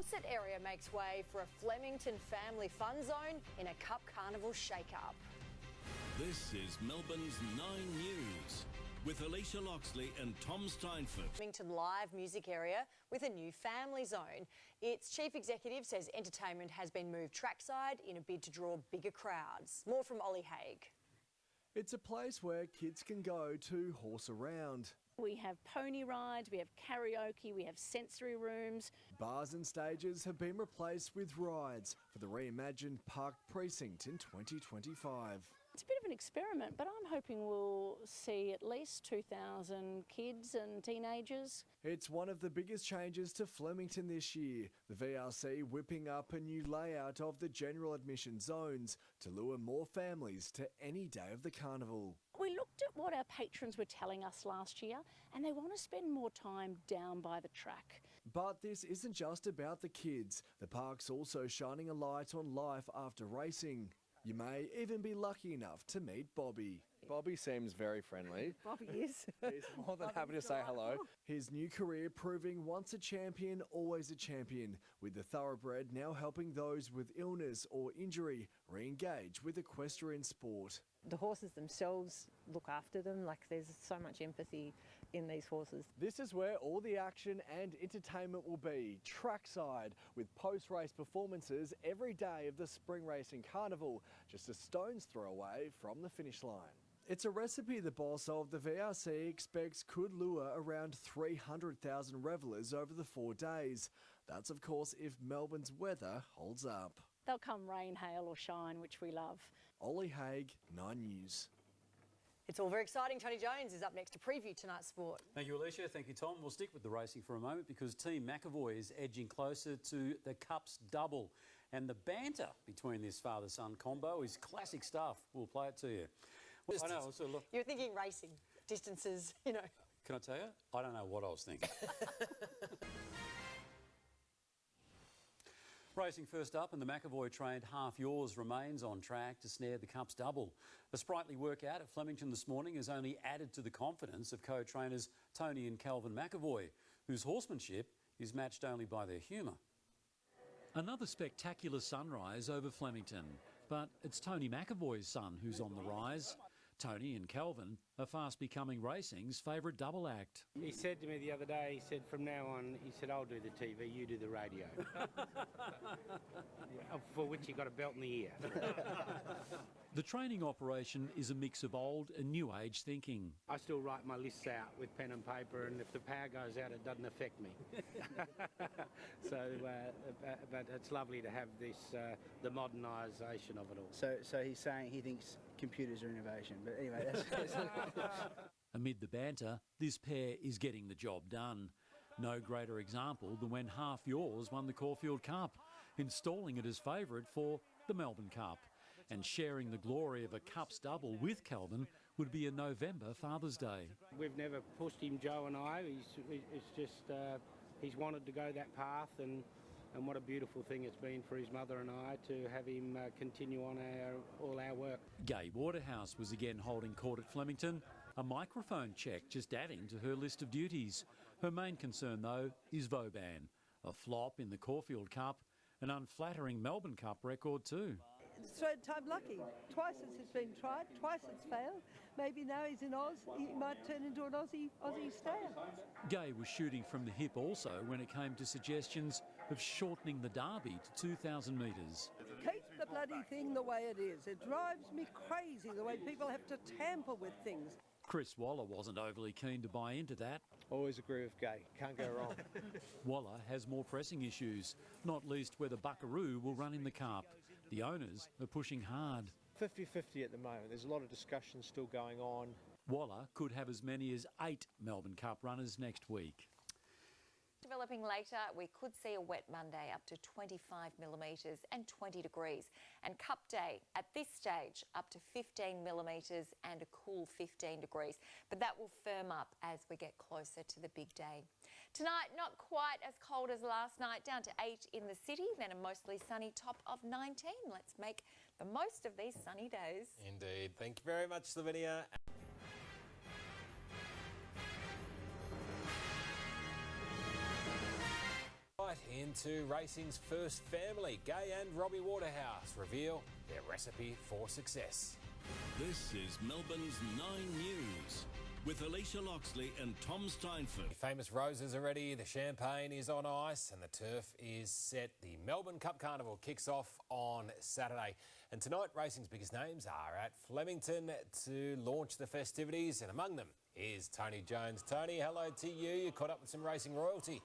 Concert area makes way for a Flemington family fun zone in a Cup Carnival shake-up. This is Melbourne's 9 News with Alicia Loxley and Tom Steinford. Flemington live music area with a new family zone. Its chief executive says entertainment has been moved trackside in a bid to draw bigger crowds. More from Ollie Haig. It's a place where kids can go to horse around. We have pony rides, we have karaoke, we have sensory rooms. Bars and stages have been replaced with rides for the reimagined Park Precinct in 2025. It's a bit of an experiment, but I'm hoping we'll see at least 2,000 kids and teenagers. It's one of the biggest changes to Flemington this year. The VRC whipping up a new layout of the general admission zones to lure more families to any day of the carnival. We looked at what our patrons were telling us last year and they want to spend more time down by the track. But this isn't just about the kids. The park's also shining a light on life after racing. You may even be lucky enough to meet Bobby. Bobby seems very friendly. Bobby is. He's more than happy to say hello. His new career proving once a champion, always a champion, with the thoroughbred now helping those with illness or injury re-engage with equestrian sport. The horses themselves look after them, like there's so much empathy in these horses. This is where all the action and entertainment will be, trackside, with post-race performances every day of the Spring Racing Carnival, just a stone's throw away from the finish line. It's a recipe the boss of the VRC expects could lure around 300,000 revellers over the 4 days. That's of course if Melbourne's weather holds up. They'll come rain, hail or shine, which we love. Ollie Haig, 9 News. It's all very exciting. Tony Jones is up next to preview tonight's sport. Thank you, Alicia. Thank you, Tom. We'll stick with the racing for a moment because Team McAvoy is edging closer to the Cup's double. And the banter between this father-son combo is classic stuff. We'll play it to you. I know. So look. You're thinking racing, distances, you know. Can I tell you? I don't know what I was thinking. Racing first up, and the McAvoy trained Half Yours remains on track to snare the Cup's double. A sprightly workout at Flemington this morning has only added to the confidence of co-trainers Tony and Calvin McAvoy, whose horsemanship is matched only by their humour. Another spectacular sunrise over Flemington, but it's Tony McAvoy's son who's on the rise. Tony and Calvin are fast becoming racing's favourite double act. He said to me the other day, he said, from now on, he said, I'll do the TV, you do the radio. For which he got a belt in the ear. The training operation is a mix of old and new age thinking. I still write my lists out with pen and paper, and if the power goes out, it doesn't affect me. But it's lovely to have this, the modernisation of it all. So he's saying he thinks computers are innovation, but anyway, that's Amid the banter, this pair is getting the job done. No greater example than when Half Yours won the Caulfield Cup, installing it as favourite for the Melbourne Cup. And sharing the glory of a Cups double with Calvin would be a November Father's Day. We've never pushed him, Joe and I. It's just he's wanted to go that path, and what a beautiful thing it's been for his mother and I to have him continue on all our work. Gai Waterhouse was again holding court at Flemington. A microphone check just adding to her list of duties. Her main concern, though, is Vauban. A flop in the Caulfield Cup, an unflattering Melbourne Cup record too. Third time lucky. Twice it's been tried, twice it's failed. Maybe now he's in Oz, he might turn into an Aussie stayer. Gai was shooting from the hip also when it came to suggestions of shortening the derby to 2,000 metres. Keep the bloody thing the way it is. It drives me crazy the way people have to tamper with things. Chris Waller wasn't overly keen to buy into that. Always agree with Gai. Can't go wrong. Waller has more pressing issues, not least whether Buckaroo will run in the Cup. The owners are pushing hard. 50-50 at the moment. There's a lot of discussion still going on. Waller could have as many as 8 Melbourne Cup runners next week. Developing later, we could see a wet Monday up to 25 millimetres and 20 degrees. And Cup Day, at this stage, up to 15 millimetres and a cool 15 degrees. But that will firm up as we get closer to the big day. Tonight, not quite as cold as last night, down to 8 in the city, then a mostly sunny top of 19. Let's make the most of these sunny days. Indeed. Thank you very much, Lavinia. insight into racing's first family. Gay and Robbie Waterhouse reveal their recipe for success. This is Melbourne's 9 News with Alicia Loxley and Tom Steinford. The famous roses are ready, the champagne is on ice and the turf is set. The Melbourne Cup Carnival kicks off on Saturday. And tonight, racing's biggest names are at Flemington to launch the festivities, and among them is Tony Jones. Tony, hello to you. You caught up with some racing royalty.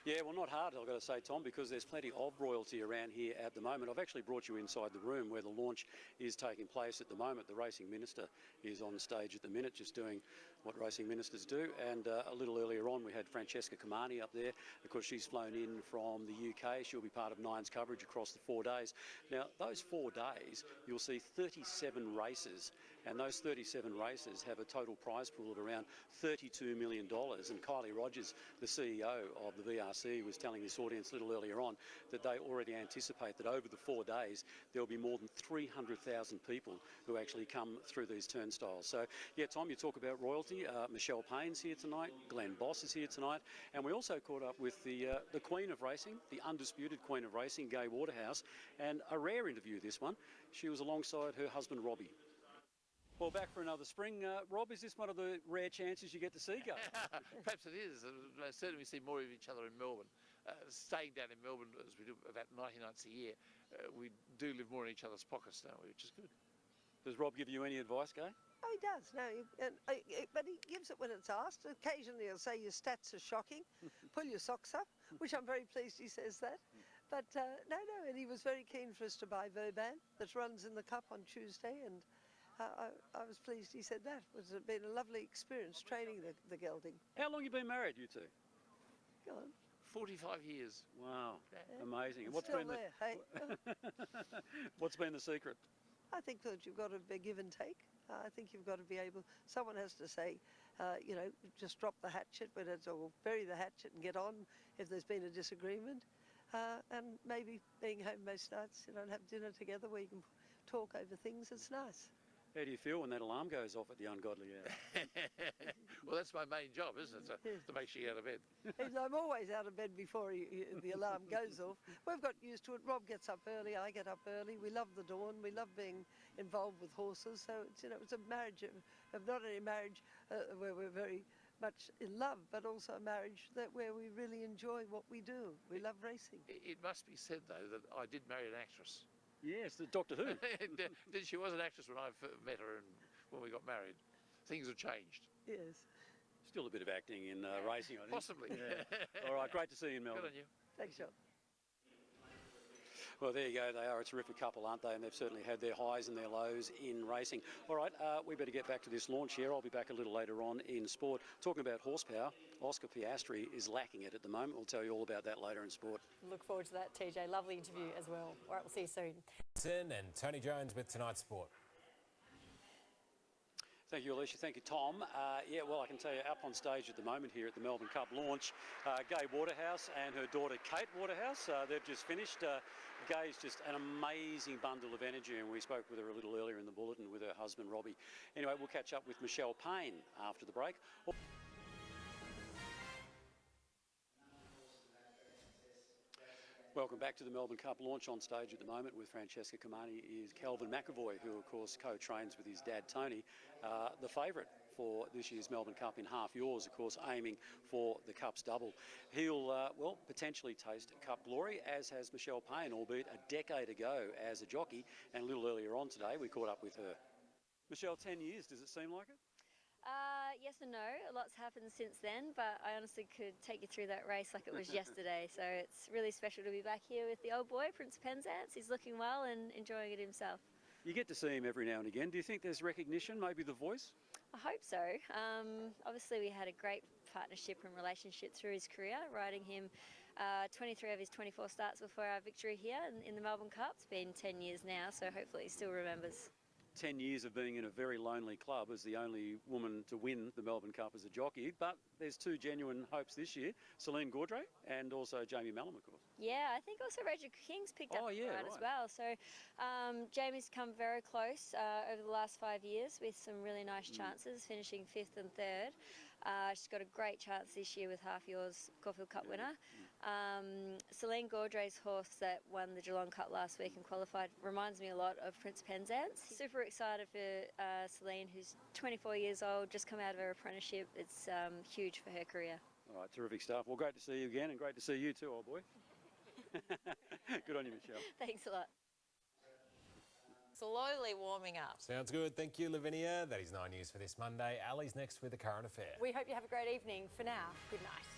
Yeah, well, not hard, I've got to say, Tom, because there's plenty of royalty around here at the moment. I've actually brought you inside the room where the launch is taking place at the moment. The racing minister is on stage at the minute, just doing what racing ministers do. And a little earlier on, we had Francesca Comani up there. Of course, she's flown in from the UK. She'll be part of Nine's coverage across the 4 days. Now, those 4 days, you'll see 37 races. And those 37 races have a total prize pool of around $32 million. And Kylie Rogers, the CEO of the VRC, was telling this audience a little earlier on that they already anticipate that over the 4 days, there will be more than 300,000 people who actually come through these turnstiles. So, yeah, Tom, you talk about royalty. Michelle Payne's here tonight. Glenn Boss is here tonight. And we also caught up with the Queen of Racing, the undisputed Queen of Racing, Gay Waterhouse. And a rare interview, this one. She was alongside her husband, Robbie. Well, back for another spring. Rob, is this one of the rare chances you get to see Gay? Perhaps it is. Certainly we see more of each other in Melbourne. Staying down in Melbourne, as we do about 90 nights a year, we do live more in each other's pockets, don't we, which is good. Does Rob give you any advice, Gay? Oh, he does, no, but he gives it when it's asked. Occasionally he'll say your stats are shocking, pull your socks up, which I'm very pleased he says that. But no, and he was very keen for us to buy Verban that runs in the Cup on Tuesday, and I was pleased he said that. It's been a lovely experience training the gelding. How long have you been married, you two? Go on. 45 years. Wow, Yeah. amazing. And It's still there, hey? What's been the secret? I think that you've got to be give and take. I think you've got to be able, someone has to say, you know, just drop the hatchet, or bury the hatchet and get on if there's been a disagreement. And maybe being home most nights, you know, and have dinner together where you can talk over things, it's nice. How do you feel when that alarm goes off at the ungodly hour? Well, that's my main job, isn't it? To make sure you get out of bed. I'm always out of bed before the alarm goes off. We've got used to it. Rob gets up early, I get up early. We love the dawn. We love being involved with horses. So it's, you know, it's a marriage of not only a marriage where we're very much in love, but also a marriage where we really enjoy what we do. We love racing. It must be said, though, that I did marry an actress. Yes, the Doctor Who. She was an actress when I met her and when we got married. Things have changed. Yes. Still a bit of acting in racing, I think. Possibly. Yeah. All right, great to see you in Melbourne. Good on you. Thanks, John. Well, there you go. They are a terrific couple, aren't they? And they've certainly had their highs and their lows in racing. All right, we better get back to this launch here. I'll be back a little later on in sport. Talking about horsepower, Oscar Piastri is lacking it at the moment. We'll tell you all about that later in sport. Look forward to that, TJ. Lovely interview as well. All right, we'll see you soon. And Tony Jones with tonight's sport. Thank you, Alicia. Thank you, Tom. Yeah, well, I can tell you, up on stage at the moment here at the Melbourne Cup launch, Gay Waterhouse and her daughter Kate Waterhouse. They've just finished. Gay's just an amazing bundle of energy, and we spoke with her a little earlier in the bulletin with her husband, Robbie. Anyway, we'll catch up with Michelle Payne after the break. Welcome back to the Melbourne Cup launch. On stage at the moment with Francesca Comani is Calvin McAvoy, who of course co-trains with his dad Tony, the favourite for this year's Melbourne Cup in half yours, of course aiming for the Cup's double. He'll, well, potentially taste Cup glory, as has Michelle Payne, albeit a decade ago as a jockey, and a little earlier on today we caught up with her. Michelle, 10 years, does it seem like it? Yes and no. A lot's happened since then, but I honestly could take you through that race like it was yesterday. So it's really special to be back here with the old boy, Prince Penzance. He's looking well and enjoying it himself. You get to see him every now and again. Do you think there's recognition, maybe the voice? I hope so. Obviously we had a great partnership and relationship through his career, riding him 23 of his 24 starts before our victory here in the Melbourne Cup. It's been 10 years now, so hopefully he still remembers. 10 years of being in a very lonely club as the only woman to win the Melbourne Cup as a jockey, but there's two genuine hopes this year, Celine Gaudray and also Jamie Mallum, of course. Yeah, I think also Rachel King's picked up right as well. So Jamie's come very close over the last 5 years with some really nice chances, finishing 5th and 3rd. She's got a great chance this year with Half Yours Caulfield Cup winner. Celine Gaudre's horse that won the Geelong Cup last week and qualified reminds me a lot of Prince Penzance. Super excited for Celine, who's 24 years old, just come out of her apprenticeship. It's huge for her career. All right, terrific stuff. Well, great to see you again, and great to see you too, old boy. Good on you, Michelle. Thanks a lot. Slowly warming up. Sounds good. Thank you, Lavinia. That is 9 News for this Monday. Ali's next with the current affair. We hope you have a great evening. For now, good night.